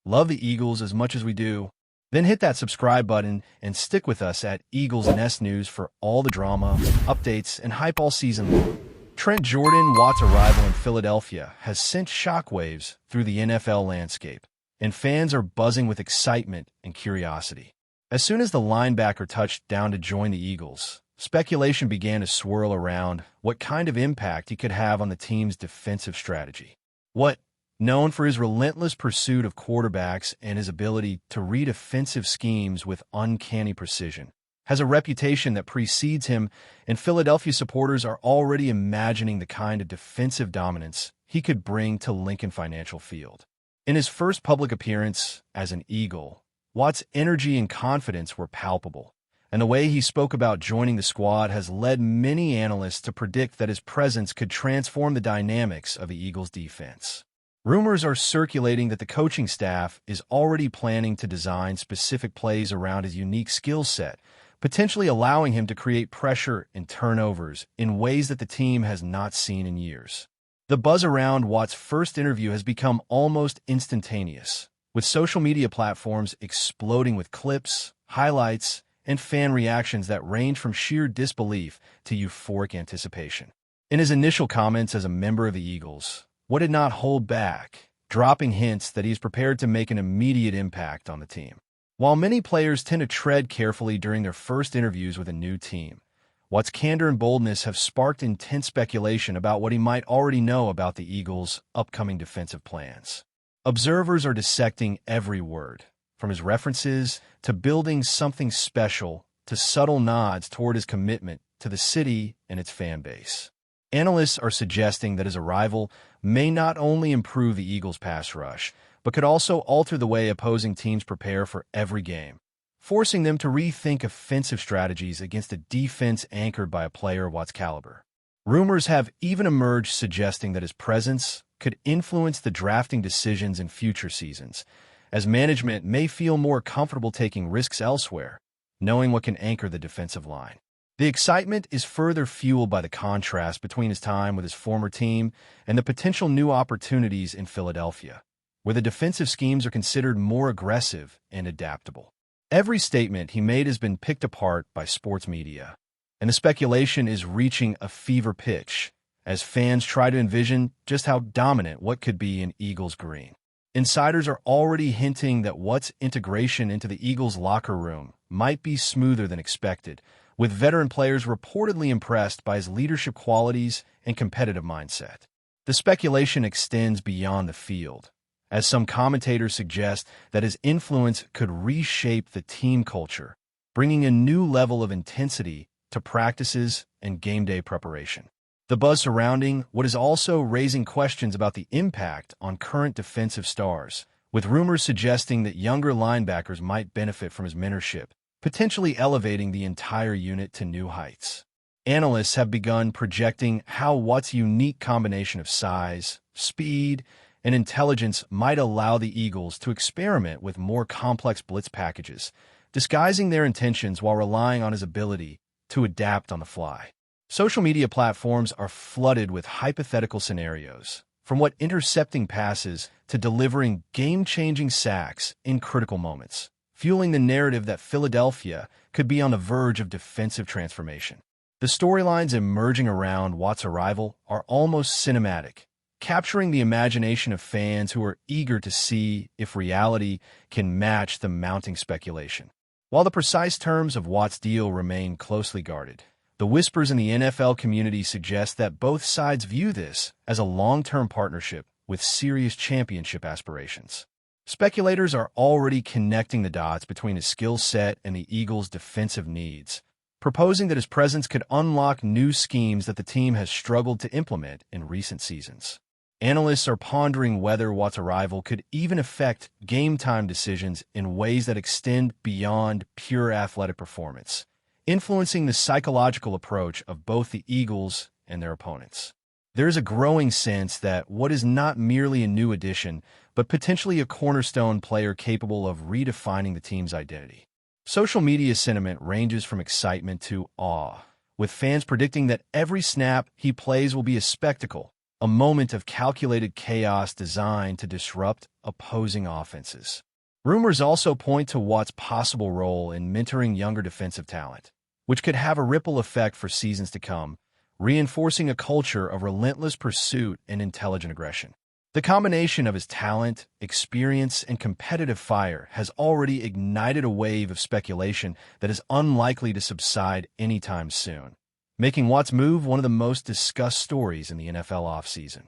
love the Eagles as much as we do, then hit that subscribe button and stick with us at Eagles Nest News for all the drama, updates, and hype all season long. Trent Jordan Watt's arrival in Philadelphia has sent shockwaves through the NFL landscape, and fans are buzzing with excitement and curiosity. As soon as the linebacker touched down to join the Eagles, speculation began to swirl around what kind of impact he could have on the team's defensive strategy. Watt, known for his relentless pursuit of quarterbacks and his ability to read offensive schemes with uncanny precision, has a reputation that precedes him, and Philadelphia supporters are already imagining the kind of defensive dominance he could bring to Lincoln Financial Field. In his first public appearance as an Eagle, Watt's energy and confidence were palpable, and the way he spoke about joining the squad has led many analysts to predict that his presence could transform the dynamics of the Eagles' defense. Rumors are circulating that the coaching staff is already planning to design specific plays around his unique skill set, potentially allowing him to create pressure and turnovers in ways that the team has not seen in years. The buzz around Watt's first interview has become almost instantaneous, with social media platforms exploding with clips, highlights, and fan reactions that range from sheer disbelief to euphoric anticipation. In his initial comments as a member of the Eagles, Watt did not hold back, dropping hints that he is prepared to make an immediate impact on the team. While many players tend to tread carefully during their first interviews with a new team, Watt's candor and boldness have sparked intense speculation about what he might already know about the Eagles' upcoming defensive plans. Observers are dissecting every word, from his references to building something special to subtle nods toward his commitment to the city and its fan base. Analysts are suggesting that his arrival may not only improve the Eagles' pass rush, but could also alter the way opposing teams prepare for every game, forcing them to rethink offensive strategies against a defense anchored by a player of Watt's caliber. Rumors have even emerged suggesting that his presence could influence the drafting decisions in future seasons, as management may feel more comfortable taking risks elsewhere, knowing what can anchor the defensive line. The excitement is further fueled by the contrast between his time with his former team and the potential new opportunities in Philadelphia, where the defensive schemes are considered more aggressive and adaptable. Every statement he made has been picked apart by sports media, and the speculation is reaching a fever pitch as fans try to envision just how dominant Watt could be in Eagles green. Insiders are already hinting that Watt's integration into the Eagles' locker room might be smoother than expected, with veteran players reportedly impressed by his leadership qualities and competitive mindset. The speculation extends beyond the field, as some commentators suggest that his influence could reshape the team culture, bringing a new level of intensity to practices and game day preparation. The buzz surrounding Watt is also raising questions about the impact on current defensive stars, with rumors suggesting that younger linebackers might benefit from his mentorship, potentially elevating the entire unit to new heights. Analysts have begun projecting how Watt's unique combination of size, speed, and intelligence might allow the Eagles to experiment with more complex blitz packages, disguising their intentions while relying on his ability to adapt on the fly. Social media platforms are flooded with hypothetical scenarios, from Watt intercepting passes to delivering game-changing sacks in critical moments, fueling the narrative that Philadelphia could be on the verge of defensive transformation. The storylines emerging around Watt's arrival are almost cinematic, capturing the imagination of fans who are eager to see if reality can match the mounting speculation. While the precise terms of Watt's deal remain closely guarded, the whispers in the NFL community suggest that both sides view this as a long-term partnership with serious championship aspirations. Speculators are already connecting the dots between his skill set and the Eagles' defensive needs, proposing that his presence could unlock new schemes that the team has struggled to implement in recent seasons. Analysts are pondering whether Watt's arrival could even affect game-time decisions in ways that extend beyond pure athletic performance, influencing the psychological approach of both the Eagles and their opponents. There is a growing sense that Watt is not merely a new addition, but potentially a cornerstone player capable of redefining the team's identity. Social media sentiment ranges from excitement to awe, with fans predicting that every snap he plays will be a spectacle, a moment of calculated chaos designed to disrupt opposing offenses. Rumors also point to Watt's possible role in mentoring younger defensive talent, which could have a ripple effect for seasons to come, reinforcing a culture of relentless pursuit and intelligent aggression. The combination of his talent, experience, and competitive fire has already ignited a wave of speculation that is unlikely to subside anytime soon, making Watt's move one of the most discussed stories in the NFL offseason.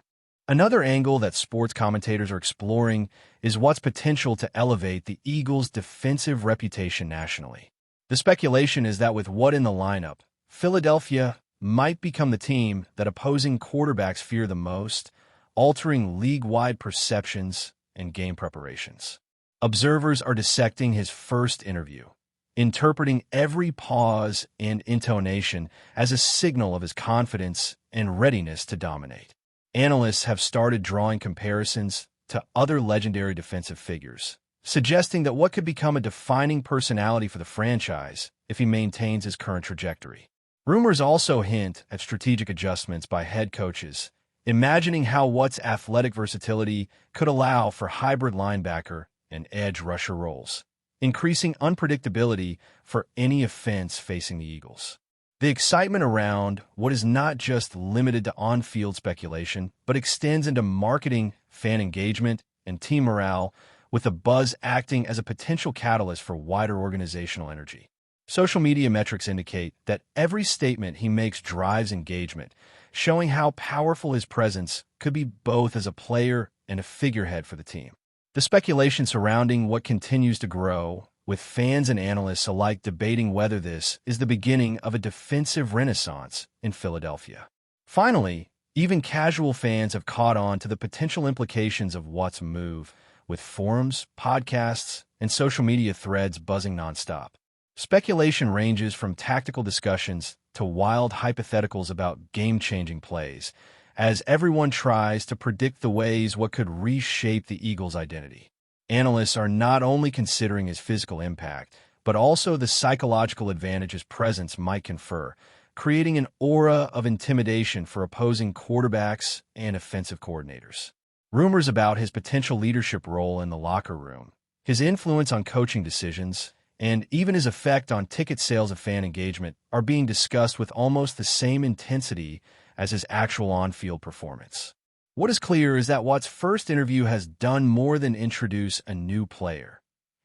Another angle that sports commentators are exploring is Watt's potential to elevate the Eagles' defensive reputation nationally. The speculation is that with Watt in the lineup, Philadelphia might become the team that opposing quarterbacks fear the most, altering league-wide perceptions and game preparations. Observers are dissecting his first interview, interpreting every pause and intonation as a signal of his confidence and readiness to dominate. Analysts have started drawing comparisons to other legendary defensive figures, suggesting that Watt could become a defining personality for the franchise if he maintains his current trajectory. Rumors also hint at strategic adjustments by head coaches, imagining how Watt's athletic versatility could allow for hybrid linebacker and edge rusher roles, increasing unpredictability for any offense facing the Eagles. The excitement around Watt is not just limited to on-field speculation, but extends into marketing, fan engagement, and team morale, with the buzz acting as a potential catalyst for wider organizational energy. Social media metrics indicate that every statement he makes drives engagement, showing how powerful his presence could be both as a player and a figurehead for the team. The speculation surrounding Watt continues to grow, with fans and analysts alike debating whether this is the beginning of a defensive renaissance in Philadelphia. Finally, even casual fans have caught on to the potential implications of Watt's move, with forums, podcasts, and social media threads buzzing nonstop. Speculation ranges from tactical discussions to wild hypotheticals about game-changing plays, as everyone tries to predict the ways Watt could reshape the Eagles' identity. Analysts are not only considering his physical impact, but also the psychological advantage his presence might confer, creating an aura of intimidation for opposing quarterbacks and offensive coordinators. Rumors about his potential leadership role in the locker room, his influence on coaching decisions, and even his effect on ticket sales and fan engagement are being discussed with almost the same intensity as his actual on-field performance. What is clear is that Watt's first interview has done more than introduce a new player.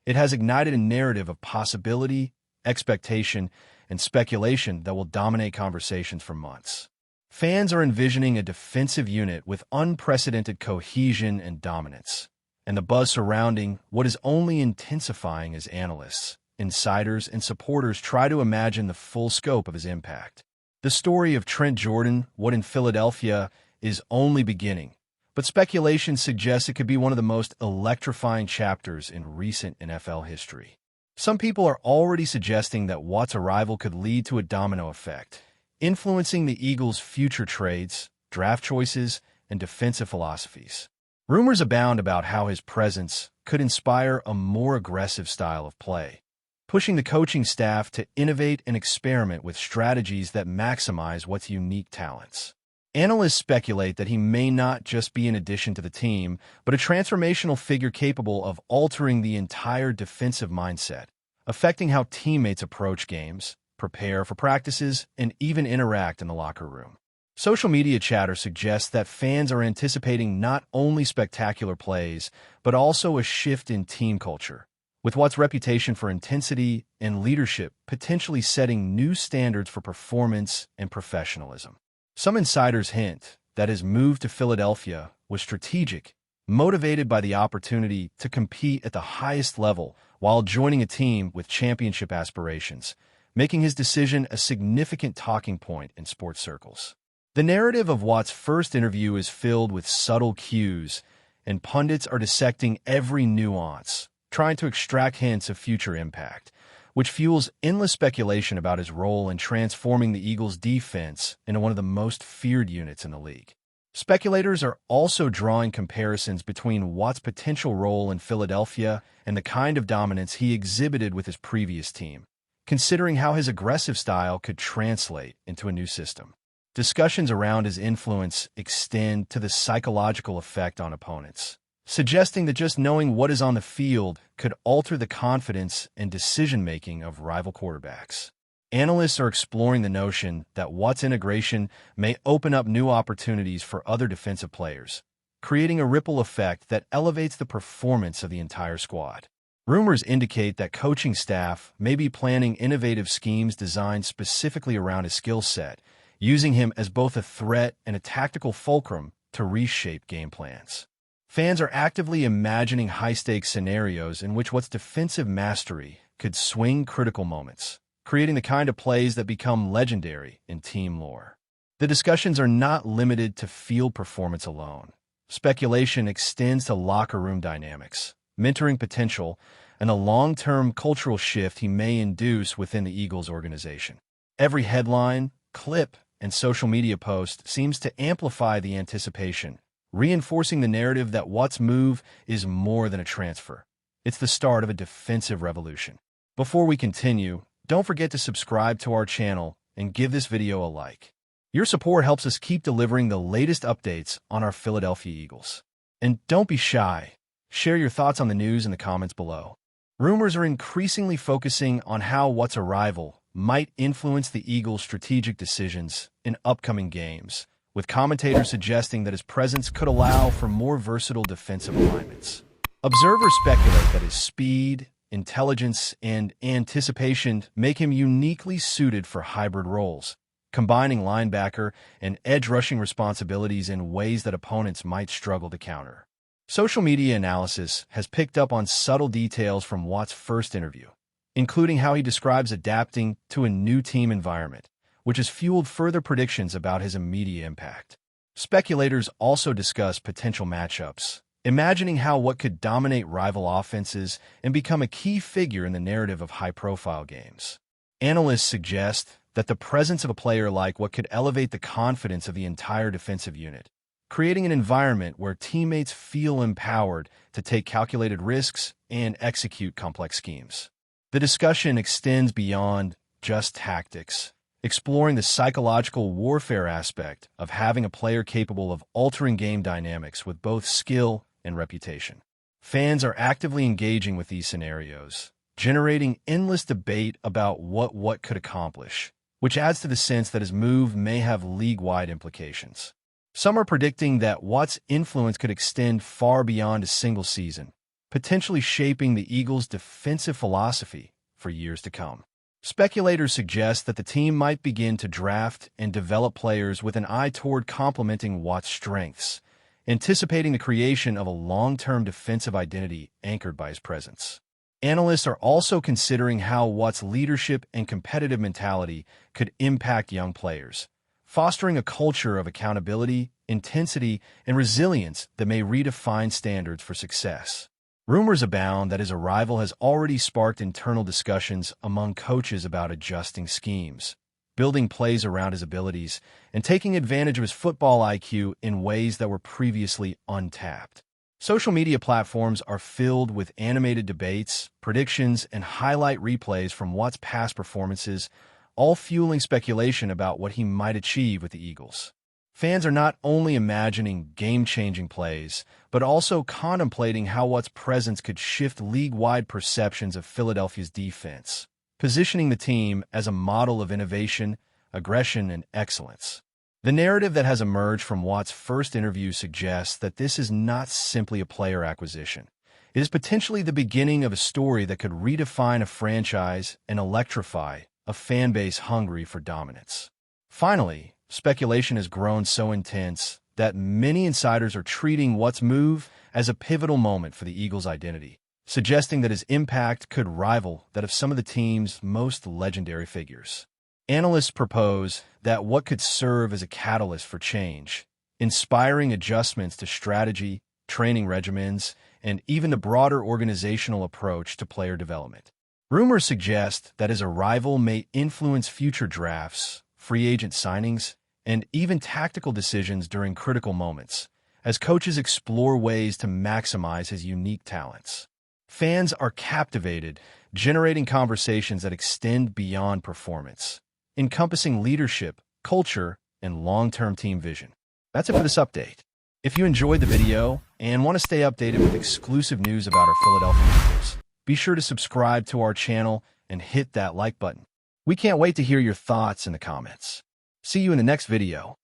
It has ignited a narrative of possibility, expectation, and speculation that will dominate conversations for months. Fans are envisioning a defensive unit with unprecedented cohesion and dominance, and the buzz surrounding Watt is only intensifying as analysts, insiders, and supporters try to imagine the full scope of his impact. The story of Trent Jordan, Watt in Philadelphia, is only beginning, but speculation suggests it could be one of the most electrifying chapters in recent NFL history. Some people are already suggesting that Watt's arrival could lead to a domino effect, influencing the Eagles' future trades, draft choices, and defensive philosophies. Rumors abound about how his presence could inspire a more aggressive style of play, pushing the coaching staff to innovate and experiment with strategies that maximize Watt's unique talents. Analysts speculate that he may not just be an addition to the team, but a transformational figure capable of altering the entire defensive mindset, affecting how teammates approach games, prepare for practices, and even interact in the locker room. Social media chatter suggests that fans are anticipating not only spectacular plays, but also a shift in team culture, with Watt's reputation for intensity and leadership potentially setting new standards for performance and professionalism. Some insiders hint that his move to Philadelphia was strategic, motivated by the opportunity to compete at the highest level while joining a team with championship aspirations, making his decision a significant talking point in sports circles. The narrative of Watt's first interview is filled with subtle cues, and pundits are dissecting every nuance, trying to extract hints of future impact, which fuels endless speculation about his role in transforming the Eagles' defense into one of the most feared units in the league. Speculators are also drawing comparisons between Watt's potential role in Philadelphia and the kind of dominance he exhibited with his previous team, considering how his aggressive style could translate into a new system. Discussions around his influence extend to the psychological effect on opponents, suggesting that just knowing what is on the field could alter the confidence and decision-making of rival quarterbacks. Analysts are exploring the notion that Watt's integration may open up new opportunities for other defensive players, creating a ripple effect that elevates the performance of the entire squad. Rumors indicate that coaching staff may be planning innovative schemes designed specifically around his skill set, using him as both a threat and a tactical fulcrum to reshape game plans. Fans are actively imagining high-stakes scenarios in which Watt's defensive mastery could swing critical moments, creating the kind of plays that become legendary in team lore. The discussions are not limited to field performance alone. Speculation extends to locker room dynamics, mentoring potential, and a long-term cultural shift he may induce within the Eagles organization. Every headline, clip, and social media post seems to amplify the anticipation, reinforcing the narrative that Watt's move is more than a transfer. It's the start of a defensive revolution. Before we continue, don't forget to subscribe to our channel and give this video a like. Your support helps us keep delivering the latest updates on our Philadelphia Eagles. And don't be shy. Share your thoughts on the news in the comments below. Rumors are increasingly focusing on how Watt's arrival might influence the Eagles' strategic decisions in upcoming games, with commentators suggesting that his presence could allow for more versatile defensive alignments. Observers speculate that his speed, intelligence, and anticipation make him uniquely suited for hybrid roles, combining linebacker and edge-rushing responsibilities in ways that opponents might struggle to counter. Social media analysis has picked up on subtle details from Watt's first interview, including how he describes adapting to a new team environment, which has fueled further predictions about his immediate impact. Speculators also discuss potential matchups, imagining how Watt could dominate rival offenses and become a key figure in the narrative of high-profile games. Analysts suggest that the presence of a player like Watt could elevate the confidence of the entire defensive unit, creating an environment where teammates feel empowered to take calculated risks and execute complex schemes. The discussion extends beyond just tactics, exploring the psychological warfare aspect of having a player capable of altering game dynamics with both skill and reputation. Fans are actively engaging with these scenarios, generating endless debate about what Watt could accomplish, which adds to the sense that his move may have league-wide implications. Some are predicting that Watt's influence could extend far beyond a single season, potentially shaping the Eagles' defensive philosophy for years to come. Speculators suggest that the team might begin to draft and develop players with an eye toward complementing Watt's strengths, anticipating the creation of a long-term defensive identity anchored by his presence. Analysts are also considering how Watt's leadership and competitive mentality could impact young players, fostering a culture of accountability, intensity, and resilience that may redefine standards for success. Rumors abound that his arrival has already sparked internal discussions among coaches about adjusting schemes, building plays around his abilities, and taking advantage of his football IQ in ways that were previously untapped. Social media platforms are filled with animated debates, predictions, and highlight replays from Watt's past performances, all fueling speculation about what he might achieve with the Eagles. Fans are not only imagining game-changing plays, but also contemplating how Watt's presence could shift league-wide perceptions of Philadelphia's defense, positioning the team as a model of innovation, aggression, and excellence. The narrative that has emerged from Watt's first interview suggests that this is not simply a player acquisition. It is potentially the beginning of a story that could redefine a franchise and electrify a fan base hungry for dominance. Finally, speculation has grown so intense that many insiders are treating Watt's move as a pivotal moment for the Eagles' identity, suggesting that his impact could rival that of some of the team's most legendary figures. Analysts propose that Watt could serve as a catalyst for change, inspiring adjustments to strategy, training regimens, and even the broader organizational approach to player development. Rumors suggest that his arrival may influence future drafts, free agent signings, and even tactical decisions during critical moments, as coaches explore ways to maximize his unique talents. Fans are captivated, generating conversations that extend beyond performance, encompassing leadership, culture, and long-term team vision. That's it for this update. If you enjoyed the video and want to stay updated with exclusive news about our Philadelphia Eagles, be sure to subscribe to our channel and hit that like button. We can't wait to hear your thoughts in the comments. See you in the next video.